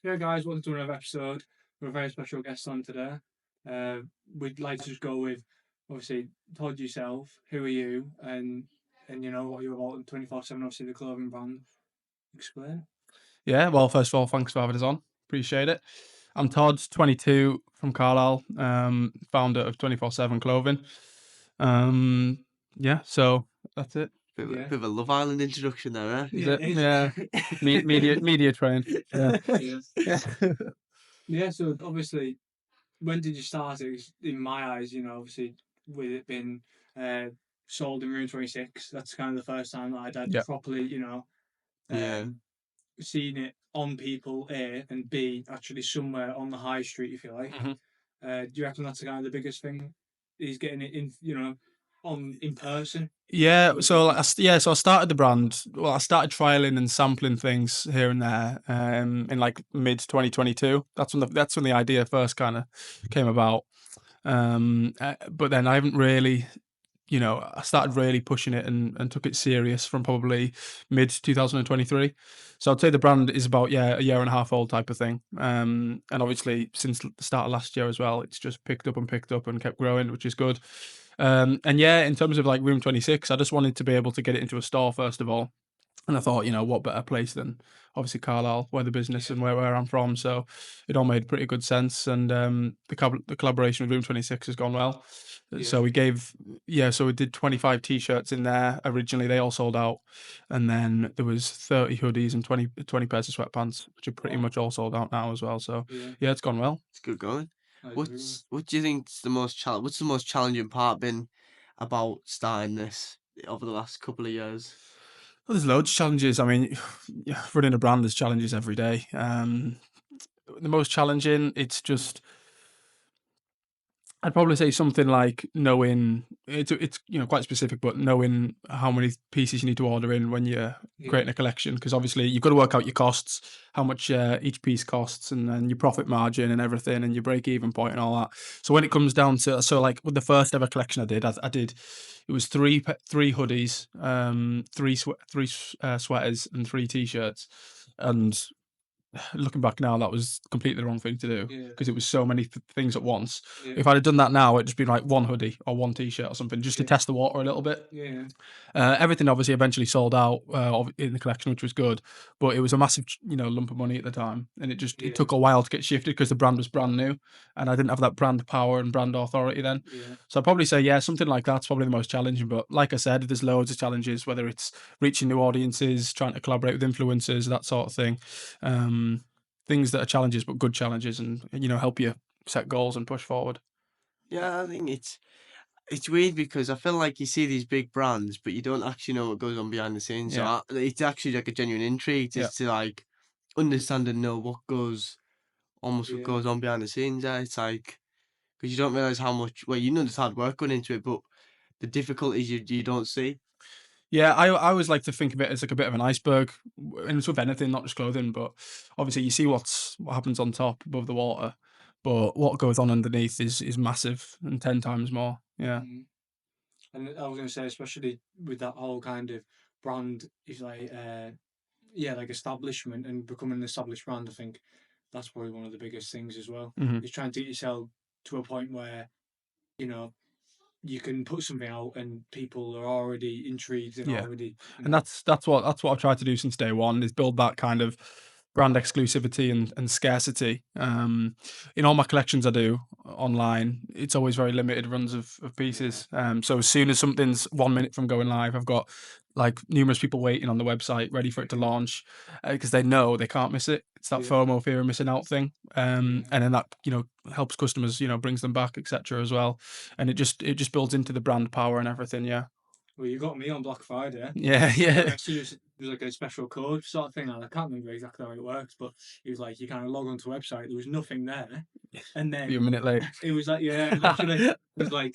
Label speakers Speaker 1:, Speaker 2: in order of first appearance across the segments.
Speaker 1: Yeah, guys, welcome to another episode. We're a very special guest on today. Uh, we'd like to just go with, obviously, Todd yourself. Who are you? And you know what you're about in 24/7. Obviously, the clothing brand. Explain.
Speaker 2: Yeah, well, first of all, thanks for having us on. Appreciate it. I'm Todd, 22, from Carlisle, founder of 24/7 Clothing. Yeah, so that's it.
Speaker 1: Yeah,
Speaker 3: Bit of a Love Island introduction there, eh?
Speaker 2: Is
Speaker 1: yeah,
Speaker 2: it?
Speaker 1: it is.
Speaker 2: Yeah. Media trained. Yeah.
Speaker 1: Yeah,
Speaker 2: Yeah.
Speaker 1: yeah. So obviously, when did you start it? In my eyes, obviously, with it being uh, sold in Room 26, that's kind of the first time that I'd had
Speaker 2: Yeah.
Speaker 1: properly,
Speaker 3: Yeah.
Speaker 1: um, seen it on people, A, and B, actually somewhere on the high street, if you like.
Speaker 2: Mhm.
Speaker 1: Do you reckon that's kind of the biggest thing? Is getting it in, on in person?
Speaker 2: Yeah, so so I started the brand. Well, I started trialing and sampling things here and there in like mid 2022. That's when the idea first kind of came about. But then I haven't really, I started really pushing it and took it serious from probably mid 2023. So I'd say the brand is about a year and a half old type of thing. And obviously since the start of last year as well, it's just picked up and kept growing, which is good. And yeah, in terms of like Room 26, I just wanted to be able to get it into a store first of all. And I thought, what better place than obviously Carlisle, where the business and where I'm from. So it all made pretty good sense. And the collaboration with Room 26 has gone well. So so we did 25 t-shirts in there. Originally, they all sold out. And then there was 30 hoodies and 20 pairs of sweatpants, which are pretty much all sold out now as well. So yeah, it's gone well.
Speaker 3: It's good going.
Speaker 1: What's
Speaker 3: What do you think's what's the most challenging part been about starting this over the last couple of years?
Speaker 2: Well, there's loads of challenges. I mean, running a brand, there's challenges every day. The most challenging, I'd probably say something like knowing it's quite specific, but knowing how many pieces you need to order in when you're creating a collection, because obviously you've got to work out your costs, how much each piece costs, and then your profit margin and everything, and your break even point and all that. So when it comes down to like with the first ever collection I did it was three hoodies, three sweaters, and three t-shirts, and looking back now, that was completely the wrong thing to do
Speaker 1: Yeah,
Speaker 2: because it was so many things at once.
Speaker 1: yeah,
Speaker 2: If I'd have done that now, it'd just be like one hoodie or one t-shirt or something, just to test the water a little bit.
Speaker 1: yeah,
Speaker 2: Everything obviously eventually sold out in the collection, which was good, but it was a massive, lump of money at the time, and it took a while to get shifted because the brand was brand new, and I didn't have that brand power and brand authority then.
Speaker 1: yeah.
Speaker 2: So I'd probably say, yeah, something like that's probably the most challenging. But like I said, there's loads of challenges, whether it's reaching new audiences, trying to collaborate with influencers, that sort of thing. Things that are challenges, but good challenges, and help you set goals and push forward.
Speaker 3: Yeah, I think it's weird because I feel like you see these big brands, but you don't actually know what goes on behind the scenes. So it's actually like a genuine intrigue
Speaker 2: Yeah.
Speaker 3: to like understand and know what goes what
Speaker 1: Yeah.
Speaker 3: goes on behind the scenes. Yeah, it's like because you don't realize how much. Well, you know there's hard work going into it, but the difficulties you don't see.
Speaker 2: Yeah, I always like to think of it as like a bit of an iceberg, and it's with anything, not just clothing. But obviously, you see what happens on top above the water, but what goes on underneath is massive and 10 times more. Yeah,
Speaker 1: Mm. And I was going to say, especially with that whole kind of brand, is like, like establishment and becoming an established brand. I think that's probably one of the biggest things as well.
Speaker 2: hmm
Speaker 1: Is trying to get yourself to a point where you know you can put something out and people are already intrigued and
Speaker 2: yeah.
Speaker 1: already,
Speaker 2: And that's what I've tried to do since day one, is build that kind of brand exclusivity and scarcity. In all my collections I do online, it's always very limited runs of pieces. So as soon as something's 1 minute from going live, I've got like numerous people waiting on the website ready for it to launch, because they know they can't miss it. It's that
Speaker 1: Yeah.
Speaker 2: FOMO, fear of missing out thing. And then that helps customers, brings them back, etc. as well. And it just builds into the brand power and everything. Yeah.
Speaker 1: Well, you got me on Black Friday.
Speaker 2: Yeah, yeah.
Speaker 1: As soon as it was like a special code sort of thing, and I can't remember exactly how it works, but it was like you kind of log onto a website, there was nothing there, and
Speaker 2: Be a
Speaker 1: then
Speaker 2: minute late.
Speaker 1: it was like, yeah, literally, it was like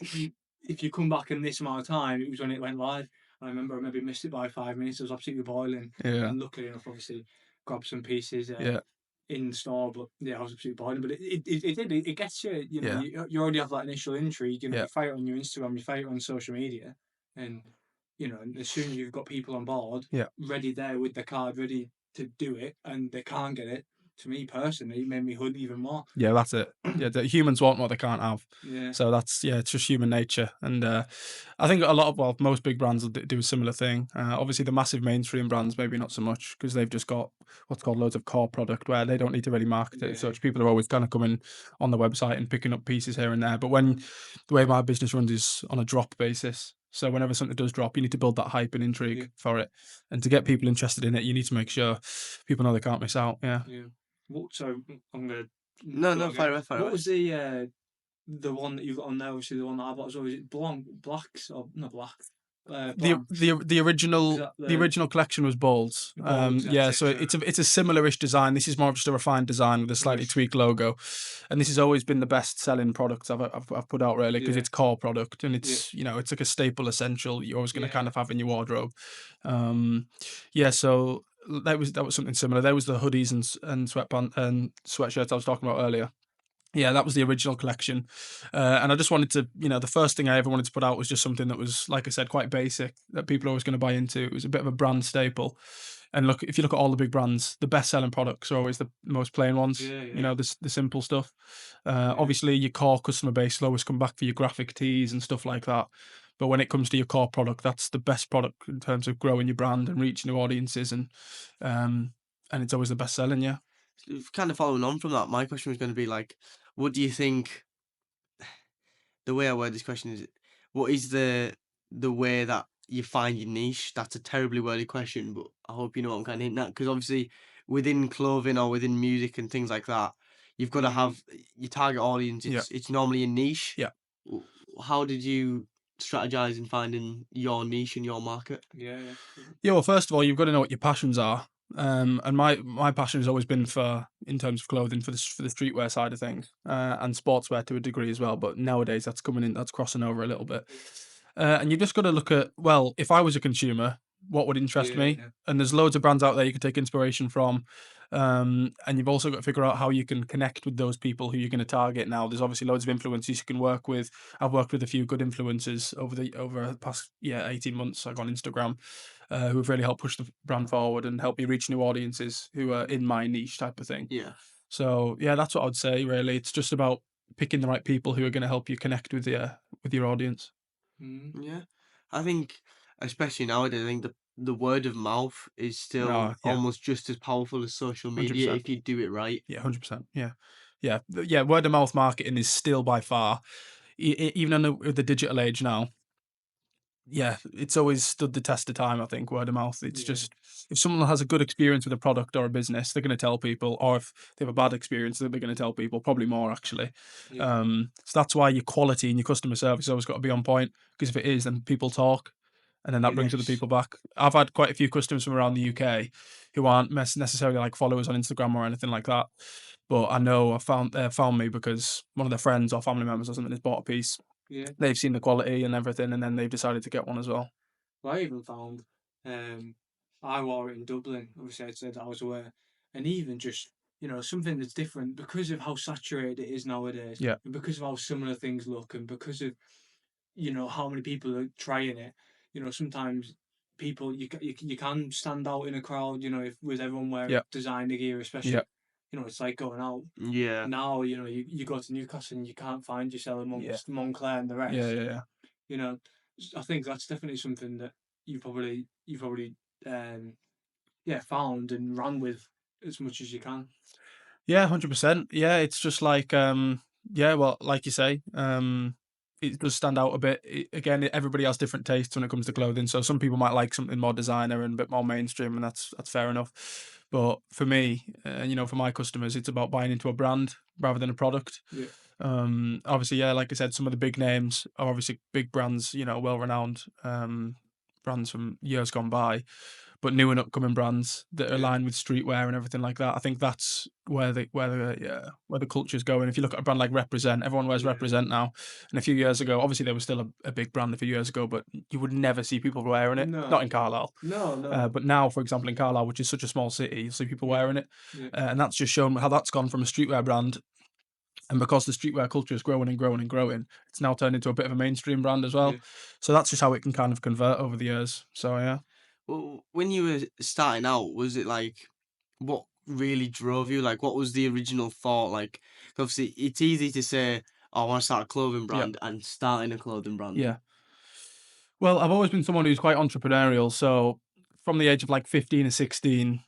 Speaker 1: if you come back in this amount of time, it was when it went live. And I remember I maybe missed it by 5 minutes. It was absolutely boiling,
Speaker 2: Yeah.
Speaker 1: and luckily enough, obviously, grabbed some pieces.
Speaker 2: Yeah.
Speaker 1: In the store, but yeah, I was absolutely boiling. But it gets you.
Speaker 2: Yeah.
Speaker 1: You already have that initial intrigue.
Speaker 2: Yeah.
Speaker 1: You fight on your Instagram, you fight on social media, and and as soon as you've got people on board,
Speaker 2: Yeah.
Speaker 1: ready there with the card, ready to do it, and they can't get it, to me personally, it made me hunt even more.
Speaker 2: Yeah, that's it. Yeah, the humans want what they can't have.
Speaker 1: Yeah.
Speaker 2: So that's, yeah, it's just human nature. And I think a lot of, well, most big brands will do a similar thing. Obviously, the massive mainstream brands, maybe not so much, because they've just got what's called loads of core product where they don't need to really market it as such. People are always kind of coming on the website and picking up pieces here and there. But when the way my business runs is on a drop basis. So whenever something does drop, you need to build that hype and intrigue for it. And to get people interested in it, you need to make sure people know they can't miss out. Yeah.
Speaker 1: So I'm going to...
Speaker 3: No, fire away.
Speaker 1: What was the one that you've got on there? Obviously, the one that I've got as well. Is it blacks or not black?
Speaker 2: The original collection was bolds. Yeah, so it's a similar-ish design. This is more of just a refined design with a slightly tweaked logo, and this has always been the best-selling product I've put out, really, because it's core product and it's it's like a staple essential that you're always going to kind of have in your wardrobe. So that was something similar. There was the hoodies and sweatpants and sweatshirts I was talking about earlier. Yeah, that was the original collection. And I just wanted to, the first thing I ever wanted to put out was just something that was, like I said, quite basic, that people are always going to buy into. It was a bit of a brand staple. And look, if you look at all the big brands, the best-selling products are always the most plain ones, the simple stuff. Obviously, your core customer base will always come back for your graphic tees and stuff like that. But when it comes to your core product, that's the best product in terms of growing your brand and reaching new audiences. And it's always the best-selling, yeah.
Speaker 3: Kind of following on from that, my question was going to be like, what do you think? The way I word this question is, what is the way that you find your niche? That's a terribly wordy question, but I hope you know what I'm kind of hinting at. Because obviously, within clothing or within music and things like that, you've got to have your target audience. It's normally a niche.
Speaker 2: Yeah.
Speaker 3: How did you strategize in finding your niche and your market?
Speaker 1: Yeah.
Speaker 2: Well, first of all, you've got to know what your passions are. And my passion has always been in terms of clothing, for the streetwear side of things, and sportswear to a degree as well. But nowadays that's crossing over a little bit. And you've just got to look at, well, if I was a consumer, what would interest me? Yeah. And there's loads of brands out there you can take inspiration from. And you've also got to figure out how you can connect with those people who you're going to target. Now, there's obviously loads of influencers you can work with. I've worked with a few good influencers over the past 18 months. Like on Instagram, who have really helped push the brand forward and help me reach new audiences who are in my niche type of thing.
Speaker 3: Yeah.
Speaker 2: So yeah, that's what I'd say. Really, it's just about picking the right people who are going to help you connect with your audience.
Speaker 3: Yeah, I think especially nowadays, I think the word of mouth is still almost just as powerful as social media 100%. If you do it right.
Speaker 2: Yeah, 100%. Yeah. Word of mouth marketing is still by far, even in the digital age now. Yeah, it's always stood the test of time, I think, word of mouth. It's just, if someone has a good experience with a product or a business, they're going to tell people, or if they have a bad experience, they're going to tell people, probably more actually. So that's why your quality and your customer service has always got to be on point, because if it is, then people talk, and then that brings other people back. I've had quite a few customers from around the UK who aren't necessarily like followers on Instagram or anything like that, but I know they found me because one of their friends or family members or something has bought a piece.
Speaker 1: Yeah.
Speaker 2: They've seen the quality and everything, and then they've decided to get one as well.
Speaker 1: I even found, I wore it in Dublin. Obviously, I said I was aware, and even just something that's different because of how saturated it is nowadays.
Speaker 2: Yeah.
Speaker 1: And because of how similar things look, and because of how many people are trying it. Sometimes people you can stand out in a crowd. If with everyone wearing designer gear, especially. It's like going out.
Speaker 3: Yeah.
Speaker 1: Now, you go to Newcastle and you can't find yourself amongst Montclair and the rest.
Speaker 2: Yeah.
Speaker 1: I think that's definitely something that you probably found and ran with as much as you can.
Speaker 2: Yeah, 100%. Yeah, it's just like well, like you say, it does stand out a bit. Again, everybody has different tastes when it comes to clothing. So some people might like something more designer and a bit more mainstream, and that's fair enough. But for me, for my customers, it's about buying into a brand rather than a product.
Speaker 1: Yeah.
Speaker 2: Obviously, like I said, some of the big names are obviously big brands, well-renowned brands from years gone by. But new and upcoming brands that are aligned with streetwear and everything like that. I think that's where the culture's going. If you look at a brand like Represent, everyone wears Represent now. And a few years ago, obviously they were still a big brand a few years ago, but you would never see people wearing it.
Speaker 1: No.
Speaker 2: Not in Carlisle.
Speaker 1: No.
Speaker 2: But now, for example, in Carlisle, which is such a small city, you'll see people wearing it. And that's just shown how that's gone from a streetwear brand. And because the streetwear culture is growing and growing and growing, it's now turned into a bit of a mainstream brand as well. Yeah. So that's just how it can kind of convert over the years. So, yeah.
Speaker 3: Well, when you were starting out, was it like, what really drove you? Like, what was the original thought? Like, obviously, it's easy to say, oh, I want to start a clothing brand and starting a clothing brand.
Speaker 2: Yeah. Well, I've always been someone who's quite entrepreneurial. So from the age of like 15 or 16,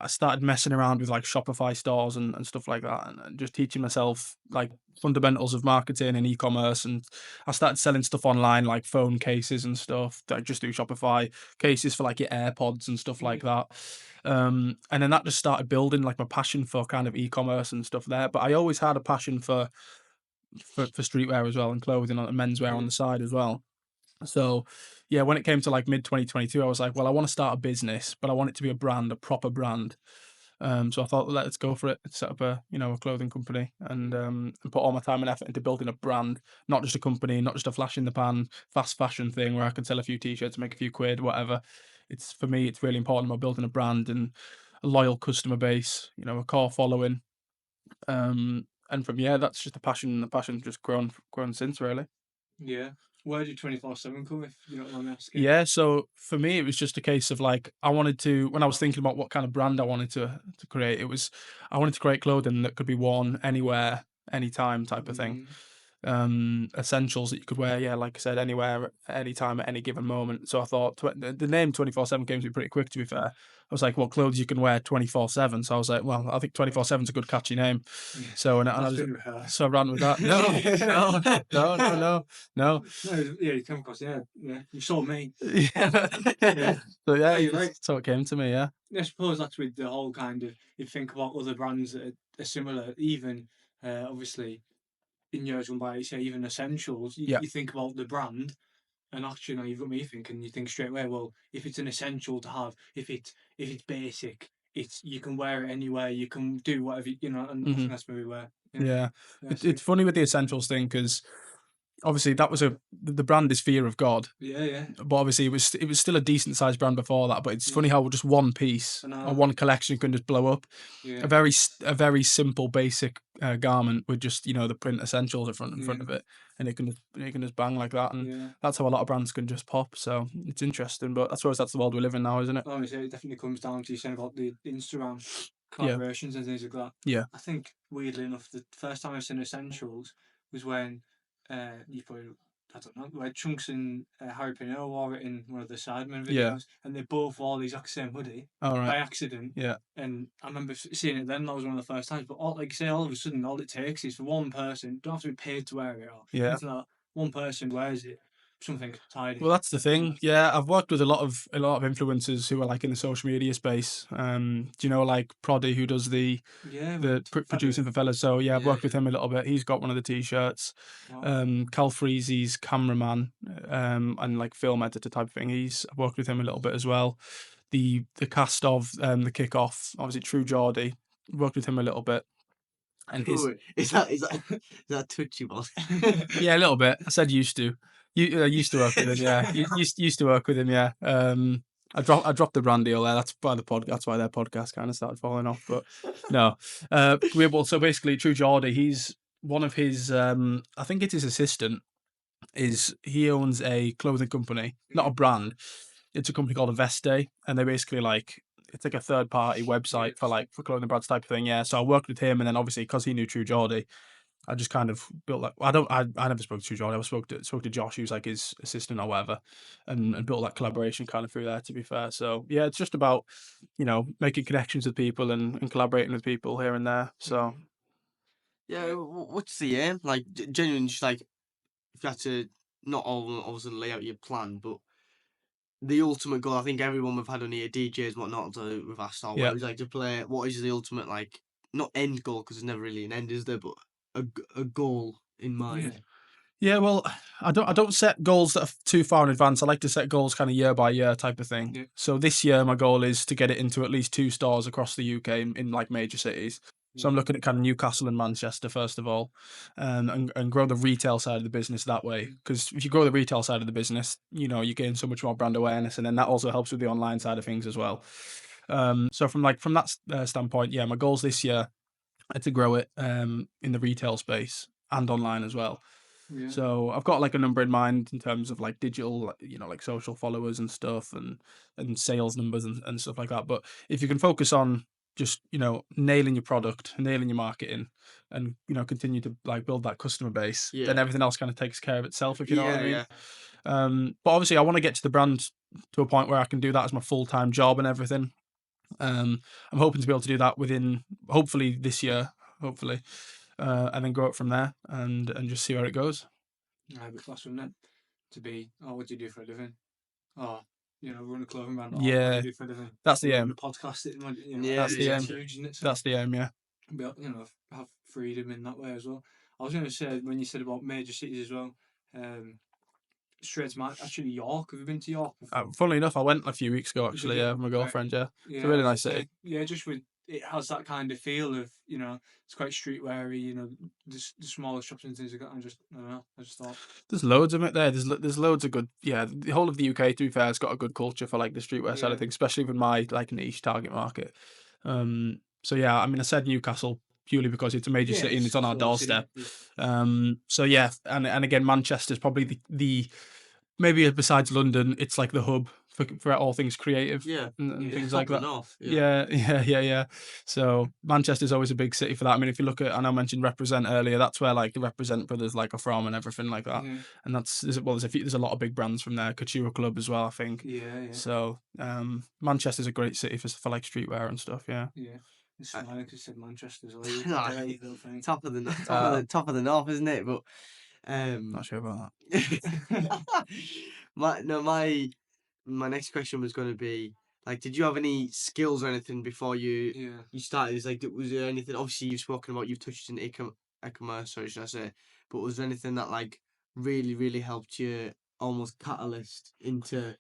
Speaker 2: I started messing around with like Shopify stores and stuff like that, and just teaching myself like fundamentals of marketing and e-commerce. And I started selling stuff online, like phone cases and stuff that I just do Shopify cases for like your AirPods and stuff like that. And then that just started building like my passion for kind of e-commerce and stuff there. But I always had a passion for streetwear as well, and clothing and menswear on the side as well. So, yeah, when it came to like mid 2022, I was like, well, I want to start a business, but I want it to be a brand, a proper brand. So I thought, let's go for it. Set up a clothing company, and put all my time and effort into building a brand, not just a company, not just a flash in the pan fast fashion thing where I can sell a few t-shirts, make a few quid, whatever. It's for me, it's really important about building a brand and a loyal customer base, a core following. And from that's just a passion, and the passion's just grown since, really.
Speaker 1: Yeah. Where did 24/7 come, if you don't mind me asking?
Speaker 2: Yeah, so for me, it was just a case of like, I wanted to, when I was thinking about what kind of brand I wanted to create, I wanted to create clothing that could be worn anywhere, anytime type of thing. Essentials that you could wear, like I said, anywhere, anytime, at any given moment. So I thought the name 24/7 came to me pretty quick, to be fair. I was like, well, clothes you can wear 24/7. So I was like, well, I think 24/7 is a good catchy name. So I ran with that. No.
Speaker 1: No, yeah, you come across, yeah, you saw me.
Speaker 2: Yeah.
Speaker 1: Yeah.
Speaker 2: So yeah,
Speaker 1: you're right.
Speaker 2: so it came to me. Yeah.
Speaker 1: I suppose that's with the whole kind of, if you think about other brands that are similar, even obviously in years gone by, say even essentials, you think about the brand, and actually, you've got me thinking. You think straight away, well, if it's an essential to have, if it's basic, you can wear it anywhere, you can do whatever and I think that's maybe where.
Speaker 2: Yeah. It's funny with the essentials thing, because obviously that was the brand is Fear of God.
Speaker 1: Yeah.
Speaker 2: But obviously it was still a decent sized brand before that. But it's funny how just one piece or one collection can just blow up.
Speaker 1: Yeah.
Speaker 2: A very simple, basic garment with just the print essentials in front of it, and it can just bang like that. And that's how a lot of brands can just pop. So it's interesting. But I suppose that's the world we live in now, isn't it?
Speaker 1: Obviously, it definitely comes down to you saying about the Instagram collaborations and things like that.
Speaker 2: Yeah.
Speaker 1: I think weirdly enough, the first time I've seen essentials was when you probably, I don't know, where Chunks and Harry Pinot wore it in one of the Sidemen videos, and they both wore the exact same hoodie by accident.
Speaker 2: Yeah.
Speaker 1: And I remember seeing it then. That was one of the first times. But all of a sudden, all it takes is for one person. Don't have to be paid to wear it. Or anything like that. One person wears it. Something tidy.
Speaker 2: Well, that's the thing. Yeah, I've worked with a lot of influencers who are like in the social media space. Do you know like Proddy, who does the producing for fellas? So yeah, I've worked with him a little bit. He's got one of the t-shirts.
Speaker 1: Wow.
Speaker 2: Cal Freezy's cameraman, and like film editor type thing. I've worked with him a little bit as well. The cast of the Kickoff, obviously True Geordie, worked with him a little bit. And
Speaker 3: is that touchy, boss?
Speaker 2: Yeah, a little bit. I said used to. Used to work with him, yeah. Used to work with him, yeah. I dropped the brand deal there. That's why their podcast kind of started falling off. But no, so basically, True Geordie, he's one of his. I think it's his assistant. He owns a clothing company, not a brand. It's a company called Aveste, and they basically it's like a third party website for clothing brands type of thing. Yeah. So I worked with him, and then obviously because he knew True Geordie, I just kind of built I never spoke to True Geordie. I spoke to Josh, who's like his assistant or whatever, and built that collaboration kind of through there, to be fair. So yeah, it's just about making connections with people and collaborating with people here and there. So
Speaker 3: yeah, what's the aim? Like genuinely, just like if you had to not all obviously lay out your plan, but the ultimate goal. I think everyone we've had on here, DJs, whatnot, we've asked our way, like to play. What is the ultimate not end goal, because there's never really an end, is there? But a goal in mind.
Speaker 2: Yeah, well, I don't set goals that are too far in advance. I like to set goals kind of year by year type of thing.
Speaker 1: Yeah.
Speaker 2: So this year, my goal is to get it into at least 2 stores across the UK in like major cities. So I'm looking at kind of Newcastle and Manchester first of all, and grow the retail side of the business that way. Because if you grow the retail side of the business, you gain so much more brand awareness, and then that also helps with the online side of things as well. So from that standpoint, yeah, my goals this year are to grow it in the retail space and online as well.
Speaker 1: Yeah.
Speaker 2: So I've got like a number in mind in terms of like digital, like social followers and stuff, and sales numbers and stuff like that. But if you can focus on just, nailing your product, nailing your marketing, and, continue to like build that customer base, then
Speaker 3: Yeah.
Speaker 2: everything else kind of takes care of itself, if you know what I mean.
Speaker 3: Yeah.
Speaker 2: But obviously I want to get to the brand to a point where I can do that as my full-time job and everything. I'm hoping to be able to do that within, hopefully this year, hopefully, and then grow it from there and just see where it goes.
Speaker 1: I'd be class, wouldn't it? To be, oh, what do you do for a living? Oh, run a clothing brand. Oh, what do
Speaker 2: Yeah,
Speaker 1: you do for a living?
Speaker 2: that's the
Speaker 1: Run
Speaker 2: aim.
Speaker 1: a podcast.
Speaker 3: Yeah,
Speaker 2: That's the
Speaker 1: it's
Speaker 2: aim.
Speaker 1: huge, isn't it? So
Speaker 2: That's the aim, yeah.
Speaker 1: be able, have freedom in that way as well. I was going to say, when you said about major cities as well, straight to actually York. Have you been to York before?
Speaker 2: Funnily enough, I went a few weeks ago
Speaker 1: Did
Speaker 2: actually.
Speaker 1: you?
Speaker 2: Yeah, with my
Speaker 1: Right.
Speaker 2: girlfriend. Yeah,
Speaker 1: Yeah,
Speaker 2: it's a really
Speaker 1: I was
Speaker 2: nice
Speaker 1: gonna
Speaker 2: city.
Speaker 1: say, yeah, just with it has that kind of feel of it's quite streetweary. The smaller shops and things like that. I don't know. I just thought
Speaker 2: There's loads of it there. There's loads of good. Yeah, the whole of the UK, to be fair, has got a good culture for like the streetwear side of
Speaker 1: Yeah.
Speaker 2: things, especially with my like niche target market. So yeah, I mean, I said Newcastle purely because it's a major city and it's on our
Speaker 1: close,
Speaker 2: doorstep.
Speaker 1: yeah.
Speaker 2: So yeah, and again, Manchester's probably the maybe besides London, it's like the hub for all things creative.
Speaker 3: Yeah.
Speaker 2: and
Speaker 1: Yeah.
Speaker 2: things
Speaker 3: Top
Speaker 2: like
Speaker 3: of the
Speaker 2: that.
Speaker 3: north. Yeah.
Speaker 2: Yeah. So Manchester's always a big city for that. I mean, if you look at, and I mentioned Represent earlier, that's where like the Represent brothers like are from and everything like that.
Speaker 1: Yeah.
Speaker 2: And there's a lot of big brands from there. Couture Club as well, I think.
Speaker 1: Yeah.
Speaker 2: So Manchester's a great city for like streetwear and stuff. Yeah.
Speaker 1: Yeah. It's
Speaker 3: I-
Speaker 1: smiling because you said Manchester as well.
Speaker 3: Nah,
Speaker 1: Little thing.
Speaker 3: top of the top of the north, isn't it? But
Speaker 2: Not sure about that.
Speaker 3: my next question was going to be like, did you have any skills or anything before you
Speaker 1: Yeah.
Speaker 3: started? It's like, was there anything? Obviously, you've touched in e-commerce, sorry, should I say? But was there anything that like really helped you almost catalyst into?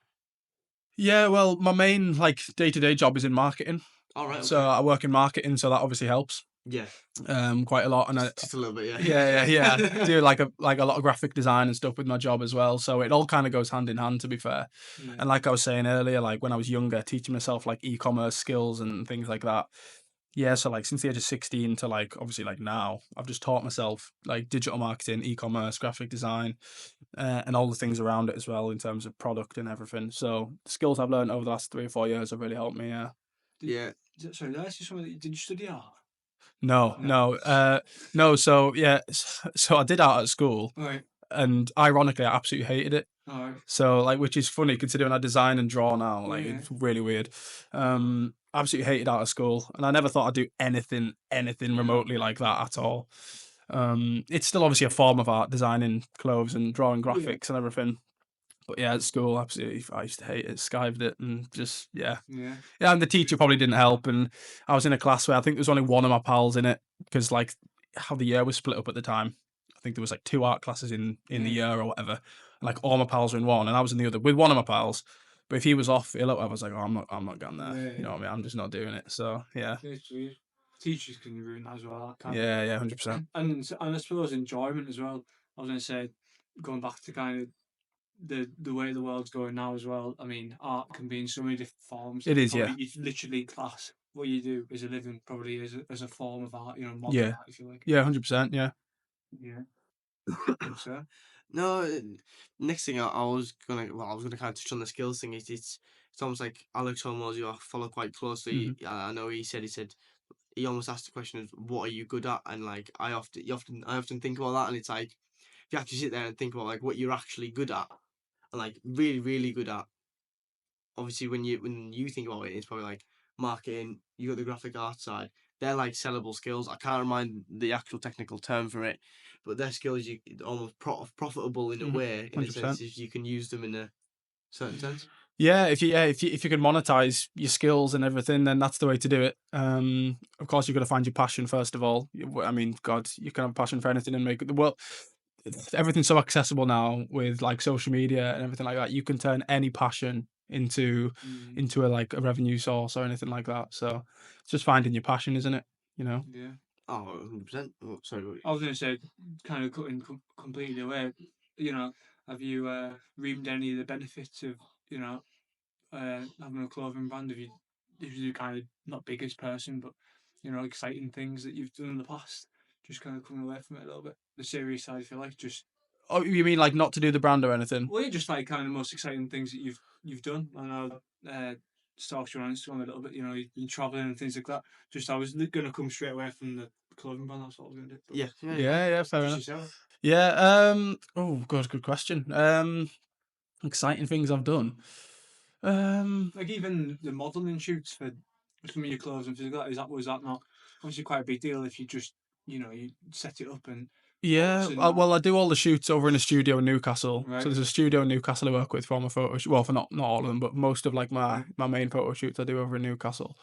Speaker 2: Yeah, well, my main like day-to-day job is in marketing.
Speaker 3: All right.
Speaker 2: So I work in marketing, so that obviously helps
Speaker 3: Yeah.
Speaker 2: quite a lot. And
Speaker 3: Just a little bit,
Speaker 2: yeah. I do like a lot of graphic design and stuff with my job as well. So it all kind of goes hand in hand, to be fair.
Speaker 1: Yeah.
Speaker 2: And like I was saying earlier, like when I was younger, teaching myself like e-commerce skills and things like that. Yeah, so like since the age of 16 to like obviously like now, I've just taught myself like digital marketing, e-commerce, graphic design, and all the things around it as well in terms of product and everything. So the skills I've learned over the last 3 or 4 years have really helped me. Yeah.
Speaker 3: yeah.
Speaker 1: Sorry, did I ask you something? Did you study art?
Speaker 2: No. So yeah, so I did art at school,
Speaker 1: Right.
Speaker 2: and ironically, I absolutely hated it.
Speaker 1: All right.
Speaker 2: So like, which is funny considering I design and draw now. Like,
Speaker 1: Yeah.
Speaker 2: it's really weird. Absolutely hated art at school, and I never thought I'd do anything remotely like that at all. It's still obviously a form of art, designing clothes and drawing graphics and everything. But yeah, at school, absolutely, I used to hate it, skived it, and just
Speaker 1: Yeah.
Speaker 2: and the teacher probably didn't help. And I was in a class where I think there was only one of my pals in it because like how the year was split up at the time. I think there was like 2 art classes in the year or whatever. And, like all my pals were in one, and I was in the other with one of my pals. But if he was off ill, I was like, oh, I'm not going there.
Speaker 1: Yeah.
Speaker 2: You know what I mean? I'm just not doing it. So yeah.
Speaker 1: It's weird. Teachers can ruin that as well. Can't
Speaker 2: Yeah, 100%.
Speaker 1: And I suppose enjoyment as well. I was going to say, going back to kind of the way the world's going now as well. I mean, art can be in so many different forms.
Speaker 2: It is, yeah.
Speaker 1: Probably you literally class what you do as a living probably as a form of art. Modern
Speaker 2: Yeah.
Speaker 1: art, if you like.
Speaker 2: Yeah, 100%. Yeah.
Speaker 1: Yeah. So
Speaker 3: No, next thing I was gonna kind of touch on the skills thing. It's almost like Alex Holmes, who I follow quite closely. I know he said he almost asked the question of what are you good at, and like I often think about that, and it's like if you actually sit there and think about like what you're actually good at, and like really good at. Obviously, when you think about it, it's probably like marketing. You got the graphic art side. They're like sellable skills. I can't remind the actual technical term for it, but they're skills you almost profitable in a way, in a
Speaker 2: 100%.
Speaker 3: sense, if you can use them in a certain sense.
Speaker 2: Yeah, if you can monetize your skills and everything, then that's the way to do it. Of course, you've got to find your passion first of all. I mean, God, you can have a passion for anything and make it. Well, everything's so accessible now with like social media and everything like that. You can turn any passion into a like a revenue source or anything like that. So it's just finding your passion, isn't it?
Speaker 1: yeah.
Speaker 3: Oh, 100%. Oh, sorry.
Speaker 1: I was going to say, kind of cutting completely away. Have you reaped any of the benefits of having a clothing brand? If you kind of not biggest person, but exciting things that you've done in the past, just kind of coming away from it a little bit. The serious side, if you like, just.
Speaker 2: Oh, you mean like not to do the brand or anything?
Speaker 1: Well, just like kind of the most exciting things that you've done. I know stalked you on Instagram a little bit. You know, you've been traveling and things like that. Just I was gonna come straight away from the clothing brand. That's what I was gonna do. But
Speaker 3: Yeah.
Speaker 2: Yeah, fair
Speaker 1: just
Speaker 2: enough.
Speaker 1: yourself.
Speaker 2: Yeah. Oh God, good question. Exciting things I've done.
Speaker 1: Like even the modelling shoots for some of your clothes and things like that. Was that not obviously quite a big deal if you just you set it up and
Speaker 2: Yeah,
Speaker 1: photos and
Speaker 2: well, I do all the shoots over in a studio in Newcastle.
Speaker 1: Right.
Speaker 2: So there's a studio in Newcastle I work with for all my photo. Well, for not all of them, but most of like my main photo shoots I do over in Newcastle.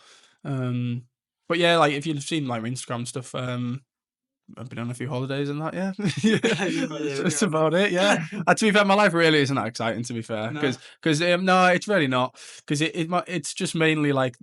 Speaker 2: But yeah, like if you've seen like my Instagram stuff, I've been on a few holidays and that. Yeah, that's about it. Yeah, to be fair, my life really isn't that exciting. To be fair,
Speaker 1: No.
Speaker 2: because no, it's really not. Because it's just mainly like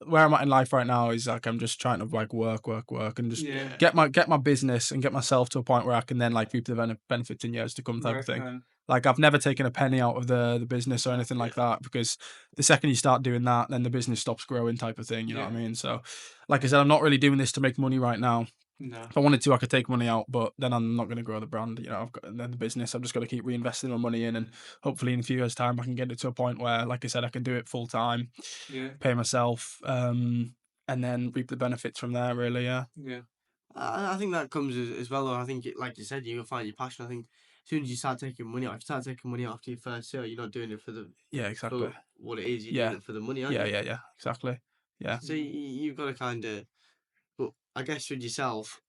Speaker 2: where I'm at in life right now is like I'm just trying to like work and just
Speaker 1: Yeah.
Speaker 2: get my business and get myself to a point where I can then like reap the benefits in years to come type of thing. Like I've never taken a penny out of the business or anything like that, because the second you start doing that, then the business stops growing type of thing. You know what I mean? So, like I said, I'm not really doing this to make money right now.
Speaker 1: No.
Speaker 2: If I wanted to, I could take money out, but then I'm not going to grow the brand. You know, I've got then the business. I'm just going to keep reinvesting my money in, and hopefully in a few years' time, I can get it to a point where, like I said, I can do it full time,
Speaker 1: Yeah.
Speaker 2: pay myself, and then reap the benefits from there. Really, yeah.
Speaker 1: Yeah.
Speaker 3: I think that comes as well. Though. I think, like you said, you'll find your passion. I think as soon as you start taking money out, if you start taking money out after your first sale, you're not doing it for
Speaker 2: Exactly.
Speaker 3: for what it is. You're doing it for the money, aren't
Speaker 2: Yeah,
Speaker 3: you?
Speaker 2: exactly. Yeah.
Speaker 3: So you've got to kind of. But I guess with yourself,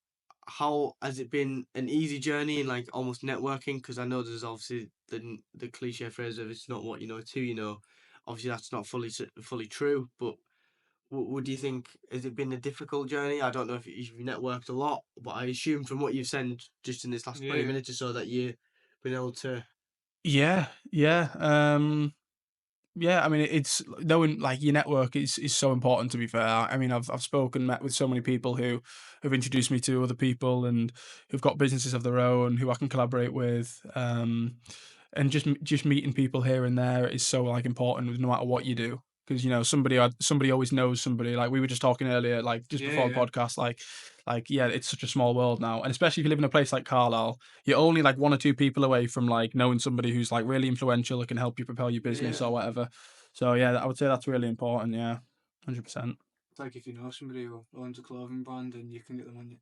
Speaker 3: how has it been an easy journey in like almost networking? Because I know there's obviously the cliche phrase of it's not what you know, it's who you know. Obviously, that's not fully true. But what do you think? Has it been a difficult journey? I don't know if you've networked a lot, but I assume from what you've said just in this last 20
Speaker 1: Yeah.
Speaker 3: minutes or so that you've been able to.
Speaker 2: Yeah. Yeah, I mean, it's knowing like your network is so important. To be fair, I mean, I've spoken, met with so many people who have introduced me to other people and who've got businesses of their own who I can collaborate with. And just meeting people here and there is so like important, no matter what you do. Because somebody always knows somebody. Like we were just talking earlier, like just before the podcast, like yeah, it's such a small world now, and especially if you live in a place like Carlisle, you're only like one or two people away from like knowing somebody who's like really influential that can help you propel your business or whatever. So yeah, I would say that's really important. Yeah, 100%.
Speaker 1: It's like if you know somebody who owns a clothing brand and you can get them on you.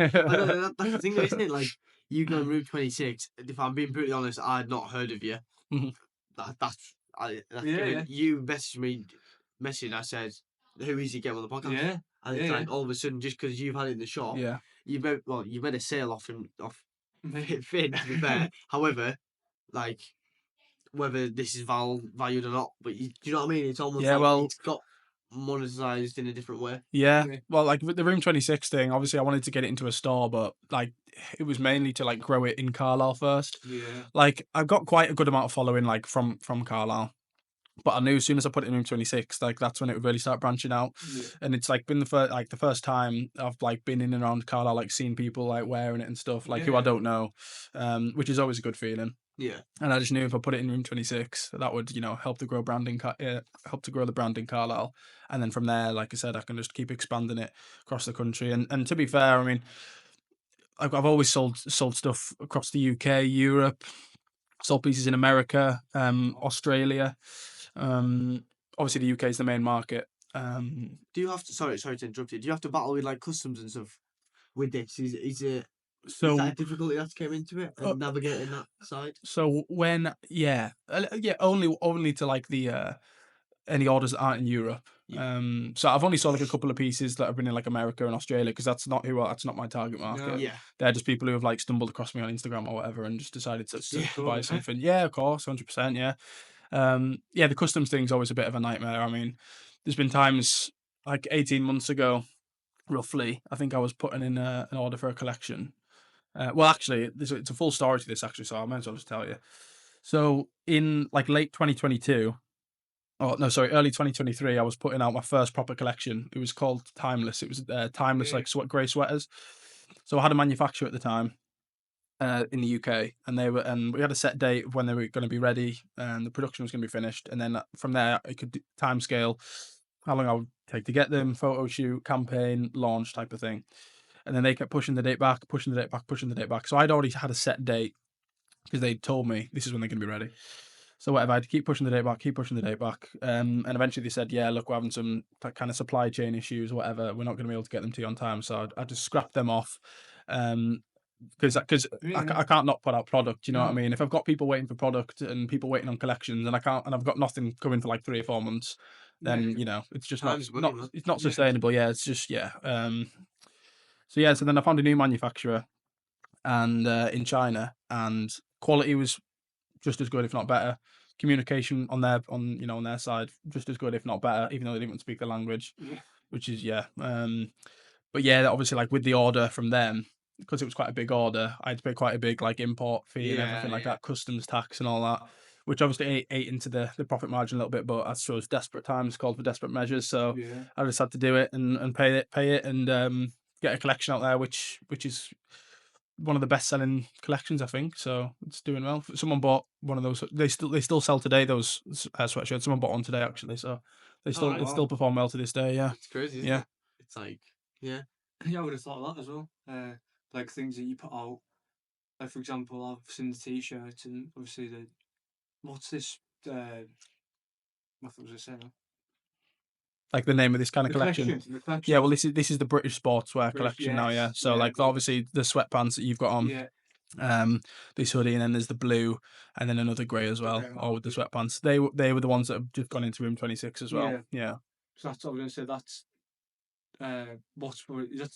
Speaker 3: I know, that's the thing, though, isn't it? Like you go on Route 26. If I'm being brutally honest, I'd not heard of you.
Speaker 2: Mhm.
Speaker 3: You messaged me, I said, "Who is he? Get him on the podcast."
Speaker 1: Yeah.
Speaker 3: And it's like all of a sudden, just because you've had it in the shop,
Speaker 2: Yeah.
Speaker 3: you made a sale off Finn. To be fair, however, like whether this is valued or not, but do you know what I mean? It's almost it's got monetized in a different way.
Speaker 2: Yeah. Well, like with the Room 26 thing, obviously I wanted to get it into a store, but like it was mainly to like grow it in Carlisle first.
Speaker 1: Yeah.
Speaker 2: Like I've got quite a good amount of following like from Carlisle. But I knew as soon as I put it in Room 26, like that's when it would really start branching out.
Speaker 1: Yeah.
Speaker 2: And it's like been the first time I've like been in and around Carlisle, like seeing people like wearing it and stuff, like who I don't know, which is always a good feeling.
Speaker 3: Yeah.
Speaker 2: And I just knew if I put it in Room 26, that would, help to grow help to grow the brand in Carlisle. And then from there, like I said, I can just keep expanding it across the country. And to be fair, I mean, I've always sold stuff across the UK, Europe, sold pieces in America, Australia. Obviously the UK is the main market.
Speaker 3: Do you have to? Sorry to interrupt you. Do you have to battle with like customs and stuff with this? Is that a difficulty that came into it and navigating that side?
Speaker 2: So when only to like the any orders that aren't in Europe. So I've only sold like a couple of pieces that have been in like America and Australia, because that's not my target market.
Speaker 1: No.
Speaker 3: Yeah.
Speaker 2: They're just people who have like stumbled across me on Instagram or whatever and just decided to
Speaker 1: cool,
Speaker 2: buy something. Yeah, of course, 100%. Yeah. The customs thing's always a bit of a nightmare. I mean, there's been times like 18 months ago, roughly, I think I was putting in an order for a collection. Well, actually, it's a full story to this, actually, so I might as well just tell you. So in like late 2022, early 2023, I was putting out my first proper collection. It was called Timeless. It was Timeless, like grey sweaters. So I had a manufacturer at the time in the UK, and we had a set date of when they were going to be ready, and the production was going to be finished. And then from there, it could timescale how long I would take to get them, photo shoot, campaign, launch type of thing. And then they kept pushing the date back, pushing the date back, pushing the date back. So I'd already had a set date because they told me this is when they're going to be ready. So whatever, I had to keep pushing the date back. And eventually they said, yeah, look, we're having some kind of supply chain issues, whatever. We're not going to be able to get them to you on time. So I just scrapped them off. Because I can't not put out product. You know what I
Speaker 1: No.
Speaker 2: mean? If I've got people waiting for product and people waiting on collections, and I've got nothing coming for like 3 or 4 months, then it's just
Speaker 3: Time's money, man.
Speaker 2: it's not
Speaker 1: Yeah.
Speaker 2: sustainable. Yeah, it's just So then I found a new manufacturer, and in China, and quality was just as good, if not better. Communication on their side, just as good, if not better, even though they didn't speak the language,
Speaker 1: Yeah.
Speaker 2: which is But yeah, obviously, like with the order from them, because it was quite a big order, I had to pay quite a big like import fee and everything like that, customs tax and all that, which obviously ate into the profit margin a little bit. But I suppose desperate times called for desperate measures, so
Speaker 1: Yeah.
Speaker 2: I just had to do it and pay it and get a collection out there, which is one of the best selling collections, I think. So it's doing well. Someone bought one of those. They still sell today, those sweatshirts. Someone bought one today actually, so they still
Speaker 3: Alright.
Speaker 2: it still perform well to this day. Yeah,
Speaker 3: It's crazy, isn't
Speaker 2: yeah.
Speaker 3: it? It's like, yeah.
Speaker 1: Yeah, I would have thought of that as well. Like things that you put out. Like for example, I've seen the T-shirts and obviously what's this? What was I saying?
Speaker 2: Like the name of this kind of
Speaker 1: The
Speaker 2: collection.
Speaker 1: The collection.
Speaker 2: Yeah, well, this is the British sportswear
Speaker 1: British,
Speaker 2: collection now. Yeah,
Speaker 1: yes,
Speaker 2: so
Speaker 1: yeah,
Speaker 2: like
Speaker 1: got it.
Speaker 2: obviously the sweatpants that you've got on,
Speaker 1: Yeah,
Speaker 2: this hoodie, and then there's the blue, and then another grey as well,
Speaker 1: grey
Speaker 2: all with the
Speaker 1: market.
Speaker 2: sweatpants. They were the ones that have just gone into room 26 as well. Yeah,
Speaker 1: So that's what I was gonna say. That's that's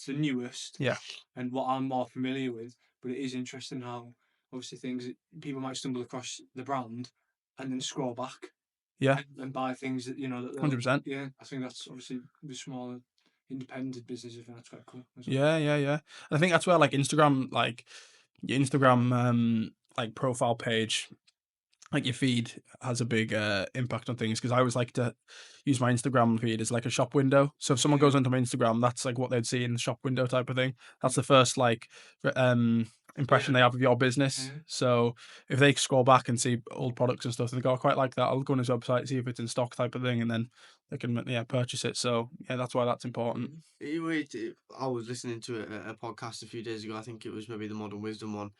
Speaker 1: the newest.
Speaker 2: yeah,
Speaker 1: And what I'm more familiar with. But it is interesting how obviously things people might stumble across the brand and then scroll back
Speaker 2: yeah,
Speaker 1: and buy things that that
Speaker 2: 100%.
Speaker 1: yeah. I think that's obviously the smaller independent business. I think that's quite cool. As well.
Speaker 2: Yeah. And I think that's where like Instagram, like your Instagram, like profile page, like your feed has a big impact on things, because I always like to use my Instagram feed as like a shop window. So if someone goes onto my Instagram, that's like what they'd see in the shop window type of thing. That's the first like impression they have of your business.
Speaker 1: Yeah.
Speaker 2: So if they scroll back and see old products and stuff, they go, I quite like that. I'll go on his website, see if it's in stock type of thing, and then they can purchase it. So yeah, that's why that's important.
Speaker 3: I was listening to a podcast a few days ago. I think it was maybe the Modern Wisdom one,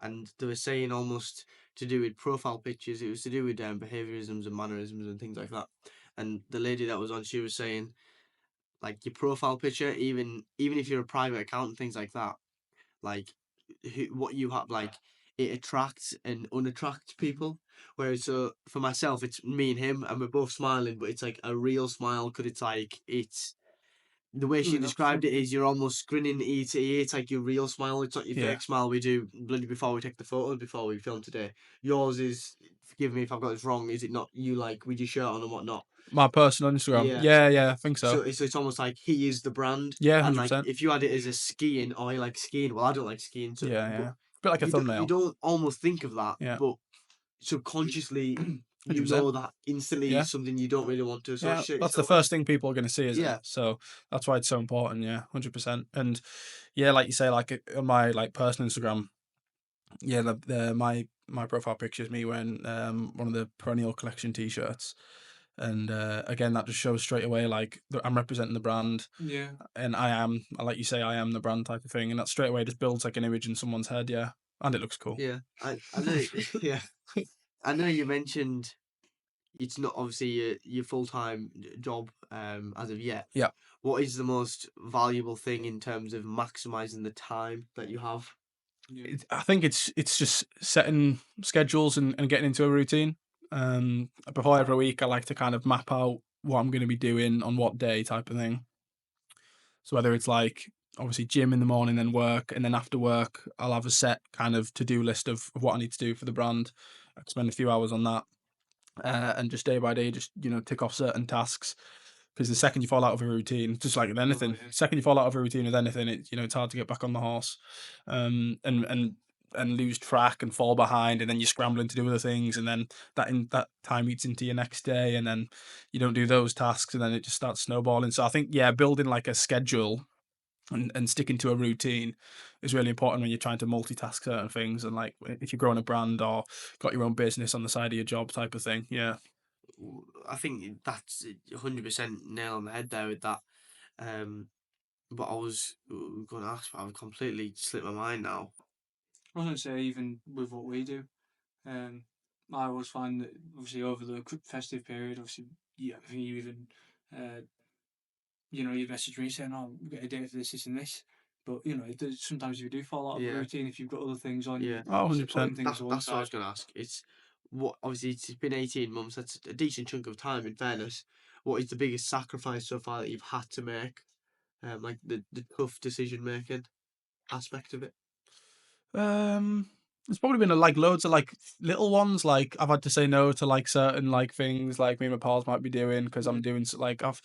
Speaker 3: and they were saying almost to do with profile pictures. It was to do with behaviorisms and mannerisms and things like that. And the lady that was on, she was saying like your profile picture, even if you're a private account and things like that, like what you have, like it attracts and unattracts people. Whereas so for myself, it's me and him, and we're both smiling, but it's like a real smile. Because it's the way she described it is you're almost grinning ear to ear. It's like your real smile. It's not your
Speaker 2: Yeah.
Speaker 3: fake smile we do bloody before we take the photos, before we film today. Yours is, forgive me if I've got this wrong, is it not you like with your shirt on and whatnot?
Speaker 2: My personal Instagram.
Speaker 3: Yeah.
Speaker 2: Yeah, I think so.
Speaker 3: So it's almost like he is the brand.
Speaker 2: Yeah,
Speaker 3: And like
Speaker 2: 100%.
Speaker 3: if you had it as a skiing, or you like skiing, well I don't like skiing, so
Speaker 2: Yeah. Bit like a
Speaker 3: you
Speaker 2: thumbnail.
Speaker 3: don't almost think of that,
Speaker 2: Yeah.
Speaker 3: but subconsciously you
Speaker 2: 100%.
Speaker 3: know that instantly
Speaker 2: Yeah.
Speaker 3: is something you don't really want to
Speaker 2: Yeah,
Speaker 3: associate.
Speaker 2: that's the first thing people are going to see, isn't
Speaker 3: Yeah.
Speaker 2: it? So that's why it's so important. Yeah, 100%. And yeah, like you say, like on my like personal Instagram, yeah, my profile picture is me wearing one of the Perennial Collection t-shirts, and again that just shows straight away like I'm representing the brand,
Speaker 1: Yeah.
Speaker 2: and like you say, I am the brand type of thing, and that straight away just builds like an image in someone's head. Yeah, and it looks cool.
Speaker 3: Yeah, I know. Yeah, I know you mentioned it's not obviously your full time job as of yet.
Speaker 2: Yeah.
Speaker 3: What is the most valuable thing in terms of maximizing the time that you have?
Speaker 1: Yeah.
Speaker 2: I think it's just setting schedules and getting into a routine. Before every week, I like to kind of map out what I'm going to be doing on what day type of thing. So whether it's like obviously gym in the morning, then work, and then after work, I'll have a set kind of to-do list of what I need to do for the brand. I can spend a few hours on that, and just day by day, just tick off certain tasks. Because the second you fall out of a routine, just like with anything,
Speaker 1: yeah.
Speaker 2: second you fall out of a routine with anything, it's hard to get back on the horse, and lose track and fall behind, and then you're scrambling to do other things, and then that time eats into your next day, and then you don't do those tasks, and then it just starts snowballing. So I think building like a schedule and sticking to a routine is really important when you're trying to multitask certain things, and like if you're growing a brand or got your own business on the side of your job type of thing. Yeah.
Speaker 3: I think that's 100% nail on the head there with that. But I was going to ask, but I've completely slipped my mind now.
Speaker 1: I was going to say even with what we do, I always find that obviously over the festive period, obviously, yeah, I think you even, you message me saying, "Oh, we get a date for this, and this." But it does, sometimes you do fall out of a
Speaker 3: Yeah.
Speaker 1: routine if you've got other things on.
Speaker 3: Yeah.
Speaker 2: Oh,
Speaker 1: You're putting
Speaker 2: 100%.
Speaker 1: things to one
Speaker 3: That's what I was
Speaker 1: side.
Speaker 3: going to ask. It's what obviously it's been 18 months. That's a decent chunk of time. In fairness, what is the biggest sacrifice so far that you've had to make? Like the tough decision making aspect of it.
Speaker 2: There's probably been like loads of like little ones. Like I've had to say no to like certain like things like me and my pals might be doing because I'm doing like I've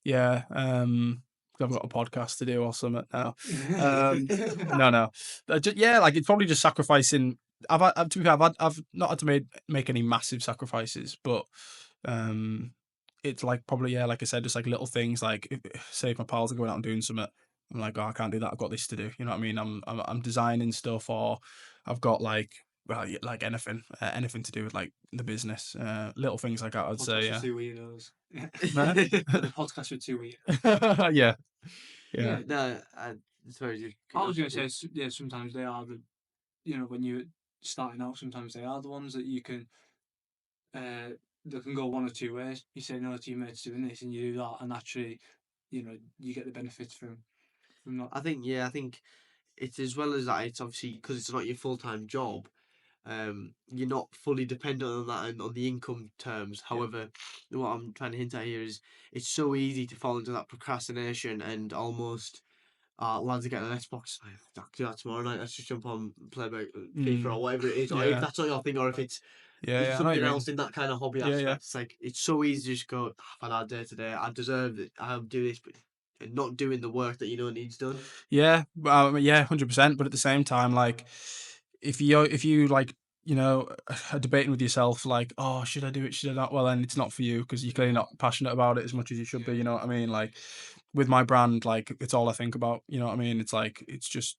Speaker 2: got a podcast to do or something now. No, just like it's probably just sacrificing. To be fair, I've not had to make any massive sacrifices, but it's like probably like I said, just like little things like say if my pals are going out and doing something. I'm like, oh, I can't do that. I've got this to do. You know what I mean? I'm designing stuff, or I've got like like anything to do with like the business, little things like that. I'd say,
Speaker 1: Podcast with two weirdos.
Speaker 2: Nah.
Speaker 1: The podcast with two weirdos.
Speaker 2: yeah.
Speaker 1: Yeah.
Speaker 3: No, sorry.
Speaker 1: I was going to say, yeah, sometimes they are when you're starting out, sometimes they are the ones that you can, they can go one or two ways. You say no to your mates doing this, and you do that, and actually, you get the benefits from that.
Speaker 3: I think it's as well as that. It's obviously because it's not your full-time job. You're not fully dependent on that and on the income terms. However, what I'm trying to hint at here is it's so easy to fall into that procrastination and almost lads are getting an Xbox. I'll do that tomorrow night. Let's just jump on play about FIFA or whatever it is. Or if
Speaker 2: Yeah.
Speaker 3: that's not your thing, or if it's
Speaker 2: Yeah, I know what
Speaker 3: something
Speaker 2: you mean.
Speaker 3: else in that kind of hobby
Speaker 2: Yeah,
Speaker 3: aspect.
Speaker 2: yeah.
Speaker 3: It's like it's so easy to just go, I've had a day today. I deserve it. I'll do this, but and not doing the work that you know needs done.
Speaker 2: Yeah, yeah, 100%. But at the same time, like, if you like, are debating with yourself, like, oh, should I do it? Should I not? Well, then it's not for you because you're clearly not passionate about it as much as you should be. You know what I mean? Like, with my brand, like, it's all I think about. You know what I mean? It's like it's just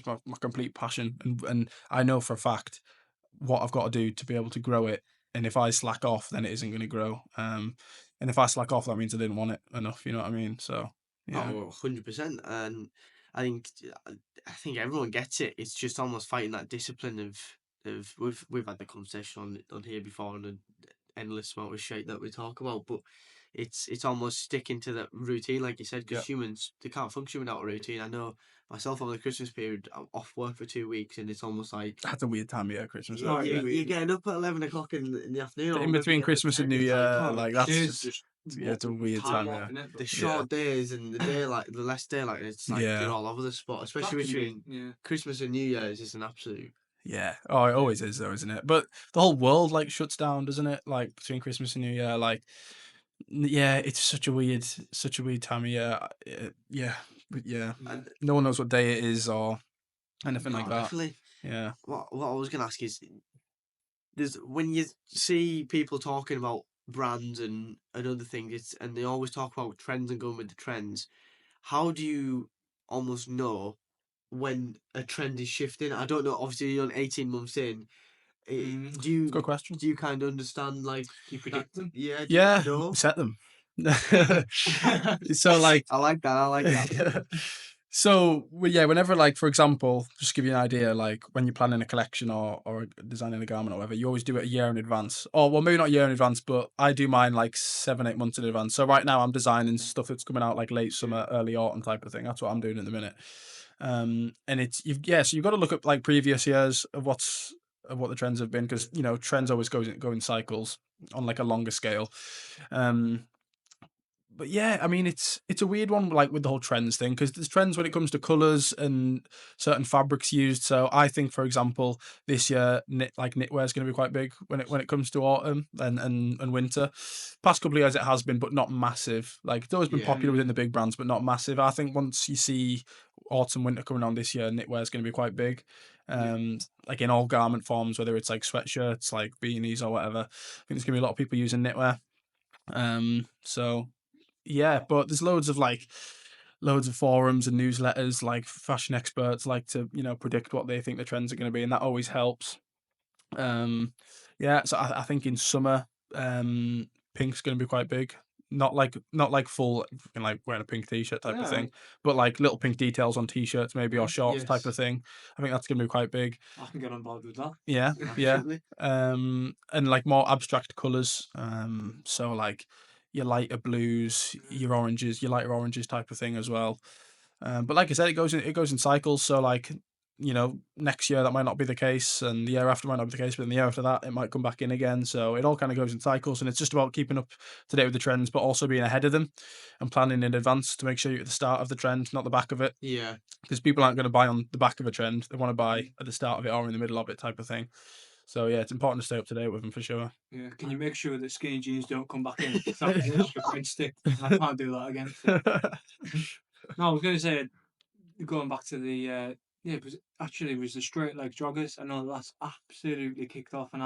Speaker 2: my complete passion, and I know for a fact what I've got to do to be able to grow it. And if I slack off, then it isn't going to grow. And if I slack off, that means I didn't want it enough. You know what I mean? So yeah.
Speaker 3: Oh, 100%. And I think I think everyone gets it. It's just almost fighting that discipline of we've had the conversation on here before and an endless amount of shit that we talk about, but it's almost sticking to that routine, like you said, because humans they can't function without a routine. I know myself over the Christmas period, I'm off work for 2 weeks, and it's almost like
Speaker 2: That's a weird time of year, Christmas.
Speaker 3: you're getting up at 11 o'clock in the afternoon, or
Speaker 2: In between Christmas and New Year, like that's
Speaker 1: Cheers.
Speaker 2: just it's a weird time. Yeah.
Speaker 3: the short days and the day like the less day, like it's like
Speaker 2: Yeah.
Speaker 3: you're all over the spot, especially between Christmas and New Year's. It's an absolute
Speaker 2: Yeah. Oh, it always is though, isn't it? But the whole world like shuts down, doesn't it? Like between Christmas and New Year, like yeah, it's such a weird time of year. Yeah, but yeah,
Speaker 3: and
Speaker 2: no one knows what day it is or anything like that.
Speaker 3: definitely.
Speaker 2: Yeah.
Speaker 3: What I was gonna ask is, there's when you see people talking about brands and other things, and they always talk about trends and going with the trends. How do you almost know when a trend is shifting? I don't know. Obviously, you're on 18 months in. Do you
Speaker 2: Good question.
Speaker 3: Do you kind of understand like
Speaker 1: You predict them?
Speaker 3: Yeah.
Speaker 2: Yeah,
Speaker 3: No.
Speaker 2: set them. So like
Speaker 3: I like that. I like that.
Speaker 2: So yeah, whenever like for example, just to give you an idea, like when you're planning a collection or designing a garment or whatever, you always do it a year in advance. Or well, maybe not a year in advance, but I do mine like 7-8 months in advance. So right now I'm designing stuff that's coming out like late summer, early autumn type of thing. That's what I'm doing at the minute. And so you've got to look at like previous years of what the trends have been, because trends always go in cycles on like a longer scale. But yeah, I mean, it's a weird one, like with the whole trends thing, because there's trends when it comes to colors and certain fabrics used. So I think, for example, this year knitwear is going to be quite big when it comes to autumn and winter. Past couple of years it has been, but not massive. Like it's always been popular within the big brands, but not massive. I think once you see autumn winter coming on this year, knitwear is going to be quite big. Like in all garment forms, whether it's like sweatshirts, like beanies or whatever. I think there's gonna be a lot of people using knitwear. So yeah, but there's loads of forums and newsletters, like fashion experts like to predict what they think the trends are going to be, and that always helps. Yeah, so I think in summer, pink's going to be quite big. not like full, like wearing a pink t-shirt type of
Speaker 1: Yeah.
Speaker 2: thing, but like little pink details on t-shirts maybe, or shorts type of
Speaker 1: Yes.
Speaker 2: thing. I think that's gonna be quite big.
Speaker 1: I can get on board with that.
Speaker 2: Yeah, yeah.
Speaker 3: Absolutely.
Speaker 2: And like more abstract colors. So like your lighter blues, your oranges, your lighter oranges type of thing as well. But like I said, it goes in cycles. So like, you know, next year that might not be the case, and the year after might not be the case, but then the year after that it might come back in again. So it all kind of goes in cycles, and it's just about keeping up to date with the trends, but also being ahead of them and planning in advance to make sure you're at the start of the trend, not the back of it.
Speaker 3: Yeah.
Speaker 2: Because people aren't going to buy on the back of a trend; they want to buy at the start of it or in the middle of it, type of thing. So yeah, it's important to stay up to date with them for sure.
Speaker 1: Yeah. Can you make sure that skinny jeans don't come back in? That's a red stick. I can't do that again. No, I was going to say, going back to the yeah, because actually it was the straight leg joggers. I know that's absolutely kicked off, and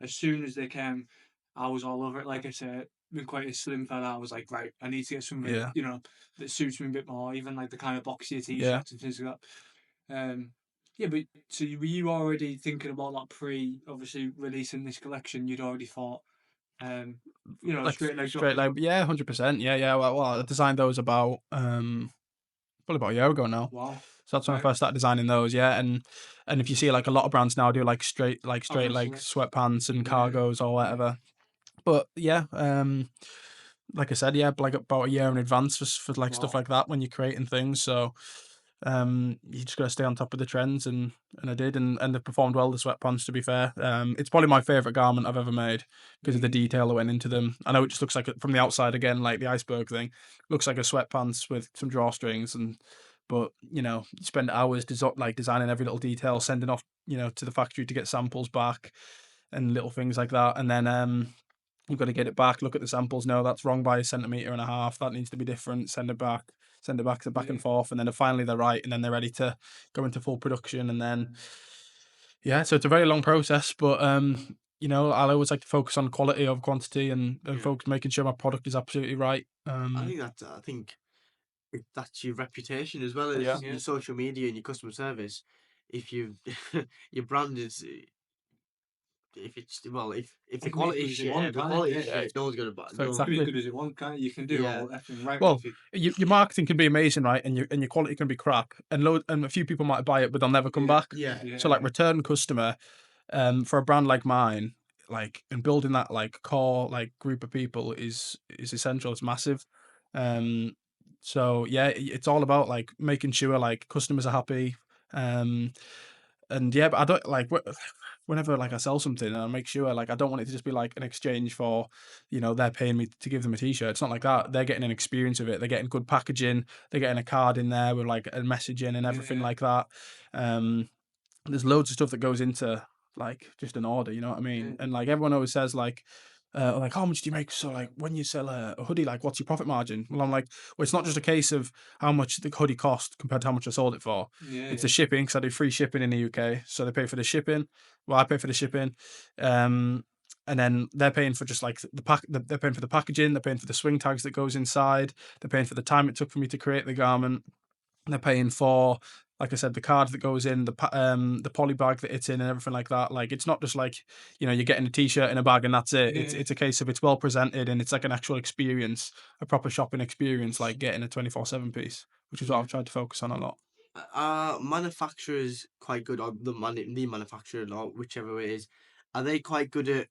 Speaker 1: as soon as they came, I was all over it. Like I said, being quite a slim fella, I was like, right, I need to get something,
Speaker 2: Yeah.
Speaker 1: you know, that suits me a bit more. Even like the kind of boxier t-shirts
Speaker 2: Yeah.
Speaker 1: and things like that. Yeah, but so were you already thinking about that obviously releasing this collection? You'd already thought, you know,
Speaker 2: Like
Speaker 1: straight leg
Speaker 2: straight
Speaker 1: joggers.
Speaker 2: leg, yeah, 100%. Yeah. Well, I designed those about probably about a year ago now.
Speaker 1: Wow.
Speaker 2: So that's when I
Speaker 1: Right.
Speaker 2: first started designing those. Yeah, and if you see like a lot of brands now do like straight leg
Speaker 1: Obviously.
Speaker 2: sweatpants and
Speaker 1: Yeah.
Speaker 2: cargos or whatever. But yeah, like I said, yeah, like about a year in advance for like stuff
Speaker 1: Wow.
Speaker 2: like that when you're creating things. So you just gotta stay on top of the trends, and I did, and they performed well, the sweatpants, to be fair. It's probably my favorite garment I've ever made because of the detail that went into them. I know it just looks like from the outside, again, like the iceberg thing, looks like a sweatpants with some drawstrings, but you know, you spend hours designing every little detail, sending off, you know, to the factory to get samples back and little things like that, and then you've got to get it back, look at the samples. No, that's wrong by 1.5 centimeters. That needs to be different. Send it back. Send it back to back and forth, and then finally they're right, and then they're ready to go into full production. And then, yeah, so it's a very long process, but you know, I always like to focus on quality over quantity, and
Speaker 3: Yeah.
Speaker 2: focus making sure my product is absolutely right.
Speaker 3: I think that's your reputation as well as
Speaker 2: Yeah.
Speaker 3: your social media and your customer service. If you your brand is if it's well if the
Speaker 1: Can
Speaker 3: quality
Speaker 1: make
Speaker 3: is
Speaker 1: it as you
Speaker 3: shit,
Speaker 1: want,
Speaker 3: if the
Speaker 1: can't
Speaker 3: quality
Speaker 1: it?
Speaker 3: is
Speaker 1: Yeah.
Speaker 3: shit, no one's gonna buy.
Speaker 2: So
Speaker 3: No,
Speaker 2: exactly.
Speaker 1: Be as good as you want, can't you? You can do
Speaker 3: Yeah.
Speaker 1: all effing right.
Speaker 2: Well,
Speaker 1: if you-
Speaker 2: your marketing can be amazing, right? And your quality can be crap, and a few people might buy it, but they'll never come back.
Speaker 3: Yeah.
Speaker 2: So like return customer, for a brand like mine, like, and building that like core like group of people is essential. It's massive. So yeah, it's all about like making sure like customers are happy. And yeah, but I don't like whenever like I sell something, I make sure like I don't want it to just be like an exchange for, you know, they're paying me to give them a t-shirt. It's not like that. They're getting an experience of it. They're getting good packaging. They're getting a card in there with like a messaging and everything
Speaker 1: Yeah.
Speaker 2: like that. There's loads of stuff that goes into like just an order, you know what I mean?
Speaker 1: Yeah.
Speaker 2: And like everyone always says like how much do you make? So like when you sell a hoodie, like what's your profit margin? Well, I'm like, well, it's not just a case of how much the hoodie cost compared to how much I sold it for.
Speaker 1: Yeah.
Speaker 2: It's the shipping, because I do free shipping in the UK, so they pay for the shipping. Well, I pay for the shipping, and then they're paying for just like they're paying for the packaging. They're paying for the swing tags that goes inside. They're paying for the time it took for me to create the garment. They're paying for, like I said, the card that goes in, the poly bag that it's in, and everything like that. Like, it's not just like, you know, you're getting a t-shirt in a bag and that's it.
Speaker 1: Yeah.
Speaker 2: It's a case of it's well presented, and it's like an actual experience, a proper shopping experience, like getting a 24/7 piece, which is what I've tried to focus on a lot.
Speaker 3: Are manufacturers quite good, or the manufacturer, or whichever way it is, are they quite good at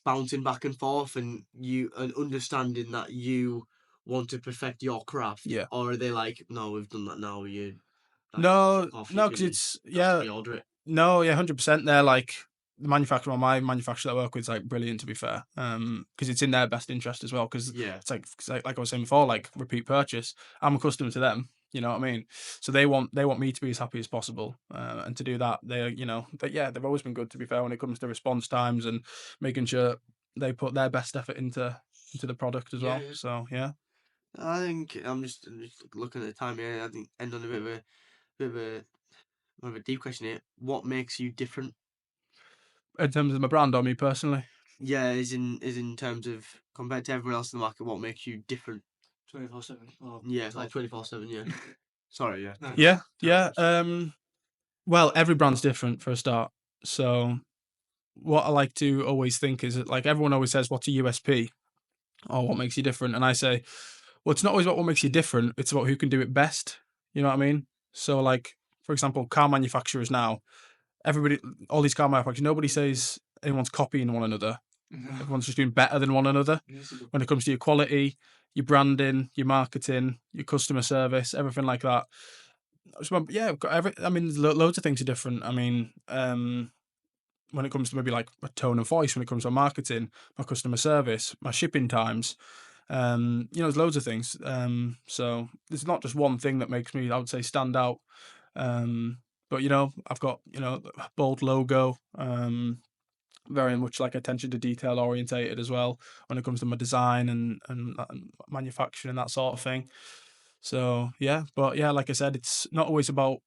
Speaker 3: bouncing back and forth and understanding that you want to perfect your craft?
Speaker 2: Yeah.
Speaker 3: Or are they like, no, we've done that now,
Speaker 2: No,
Speaker 3: fuck off,
Speaker 2: no,
Speaker 3: you
Speaker 2: because
Speaker 3: can
Speaker 2: it's
Speaker 3: just pre-order it.
Speaker 2: No, yeah, 100%. They're like the manufacturer. My manufacturer that I work with is like brilliant, to be fair. Because it's in their best interest as well. Because
Speaker 3: Yeah.
Speaker 2: it's like, 'cause like I was saying before, like repeat purchase. I'm a customer to them. You know what I mean? So they want me to be as happy as possible, and to do that, they've always been good, to be fair, when it comes to response times and making sure they put their best effort into the product as well.
Speaker 3: Yeah.
Speaker 2: So yeah.
Speaker 3: I think I'm just looking at the time here. I think end on a bit of a more of a deep question here. What makes you different?
Speaker 2: In terms of my brand or me personally.
Speaker 3: Yeah, is in terms of compared to everyone else in the market, what makes you different?
Speaker 1: 24/7. Oh,
Speaker 3: Yeah, like 24/7. Yeah. Sorry. Yeah.
Speaker 1: No.
Speaker 2: Yeah. Well, every brand's different for a start. So what I like to always think is that, like, everyone always says, what's a USP? or what makes you different, and I say, well, it's not always about what makes you different. It's about who can do it best. You know what I mean? So, like, for example, car manufacturers now, everybody, all these car manufacturers, nobody says anyone's copying one another. Everyone's just doing better than one another when it comes to your quality, your branding, your marketing, your customer service, everything like that. Yeah, I've got I mean, loads of things are different. I mean, when it comes to maybe like a tone of voice, when it comes to marketing, my customer service, my shipping times, there's loads of things. So there's not just one thing that makes me, I would say, stand out. But I've got a bold logo. Very much like attention to detail orientated as well when it comes to my design and manufacturing and that sort of thing. So yeah, but yeah, like I said, it's not always about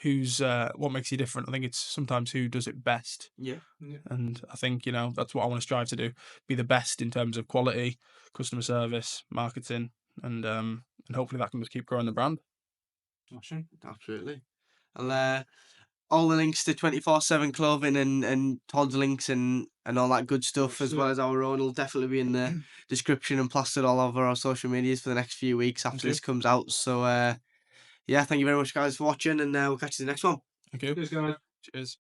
Speaker 2: who's what makes you different. I think it's sometimes who does it best.
Speaker 3: Yeah.
Speaker 2: And I think that's what I want to strive to do: be the best in terms of quality, customer service, marketing, and hopefully that can just keep growing the brand.
Speaker 1: Awesome.
Speaker 3: Absolutely. I'll all the links to 24/7 clothing and Todd's links and all that good stuff, as well as our own, will definitely be in the description and plastered all over our social medias for the next few weeks after this comes out. So yeah, thank you very much, guys, for watching, and we'll catch you in the next one.
Speaker 2: Thank you.
Speaker 1: Cheers, guys.
Speaker 2: Cheers.